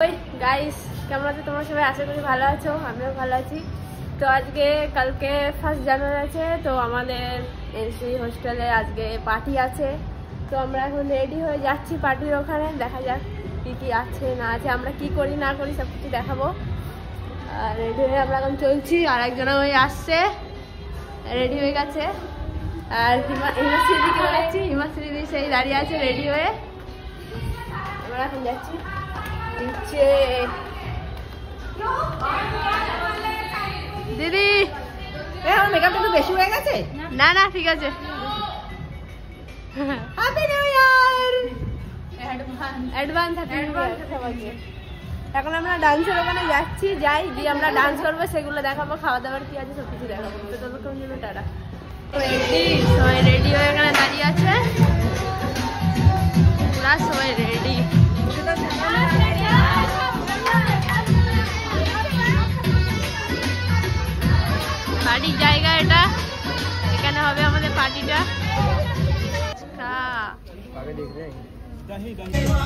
Guys কেমন আছো তোমরা সবাই? আশা করি ভালো আছো, আমিও ভালো আছি। তো আজকে কালকে 1 জানুয়ারি আছে, তো আমাদের এনসি হোস্টেলে আজকে পার্টি আছে। তো আমরা এখন রেডি হয়ে যাচ্ছি পার্টির ওখানে। দেখা যাক কি কি আছে না আছে, আমরা কি করি না করি সব কিছু দেখাবো। আর রেডি হয়ে আমরা এখন চলছি, আর একজন ওই আসছে, রেডি হয়ে গেছে। আর হিমাশ্রীদিকে যাচ্ছি, হিমাশ্রীদি সেই দাঁড়িয়ে আছে রেডি হয়ে। আমরা এখন যাচ্ছি নিচে। দিদি আমার মেকআপটা একটু বেশি হয়ে গেছে। না না ঠিক আছে। হ্যাপি নিউ ইয়ার, অ্যাডভান্স সবাইকে। এখন আমরা ডান্সের ওখানে যাচ্ছি, যাই দিয়ে আমরা ডান্স করবো, সেগুলো দেখাবো, খাওয়া দাওয়ার কি আছে সব কিছু দেখাবো। তো ততক্ষণ জন্য টাটা। রেডি, সবাই রেডি হয়ে এখানে দাঁড়িয়ে আছে, পুরা সবাই রেডি। পার্টির জায়গা এটা, এখানে হবে আমাদের পার্টিটা।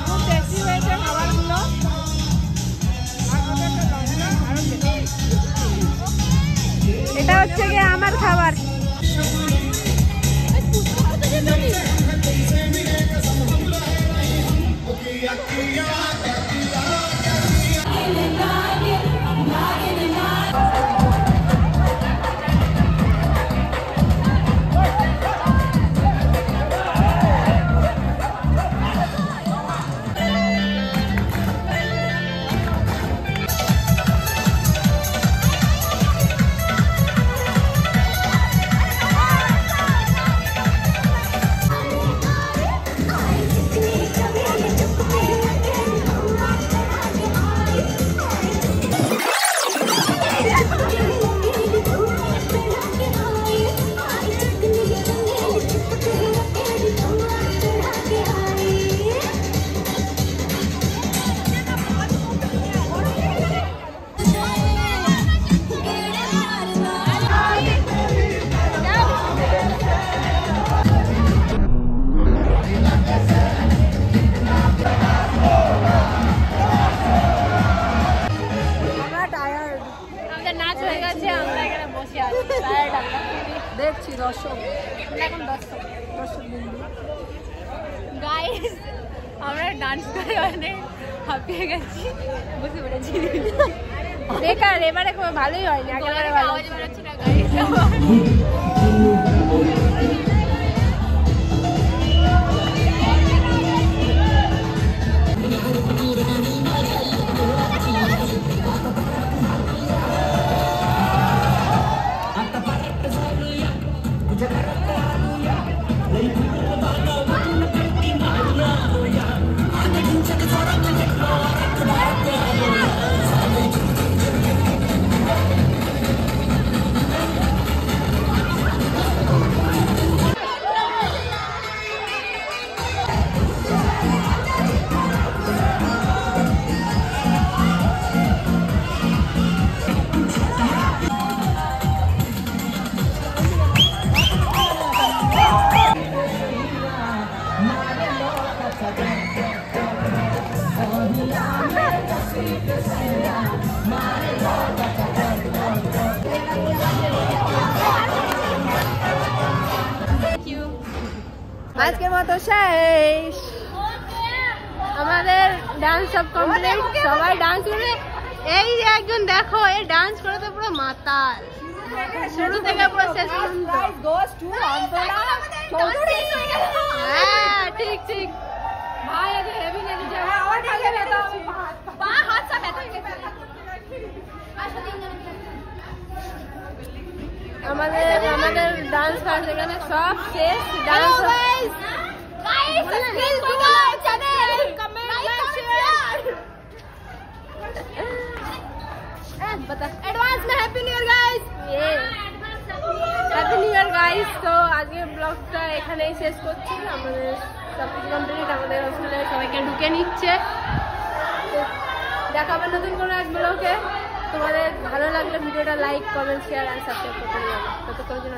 খুব টেস্টি হয়েছে খাবারগুলো। এটা হচ্ছে গিয়ে আমার খাবার। দেখছি দর্শক, এখন দর্শক বিন্দু। গাইস আমরা ডান্স করে অনেক হাঁপিয়ে গেছি, বুঝতে পেরেছি। বেকার, এবারে ভালোই হয়নি, একেবারে ভালো হচ্ছে না গাইস। আজকের মতো শেষ, আমাদের ডান্স সব কমপ্লিট। সবাই ডান্স করে, এই যে একজন দেখো, এই ডান্স করে তো পুরো মাতাল, শুরু থেকে পুরো শেষ পর্যন্ত। হ্যাঁ ঠিক ঠিক। আমাদের ডান্স ক্লাস এখানে সব শেষ। Dance happy new year guys, happy new year guys. তো আজকে ব্লগটা এখানেই শেষ করছি। আমাদের সব কিছু কমপ্লিট, আমাদের হোস্টেলে সবাইকে ঢুকে নিচ্ছে। দেখা হবে নতুন কোনো এক ব্লগে। তোমাদের ভালো লাগলে ভিডিওটা লাইক, কমেন্ট, শেয়ার আর সাবস্ক্রাইব করতে হবে। ততক্ষণের জন্য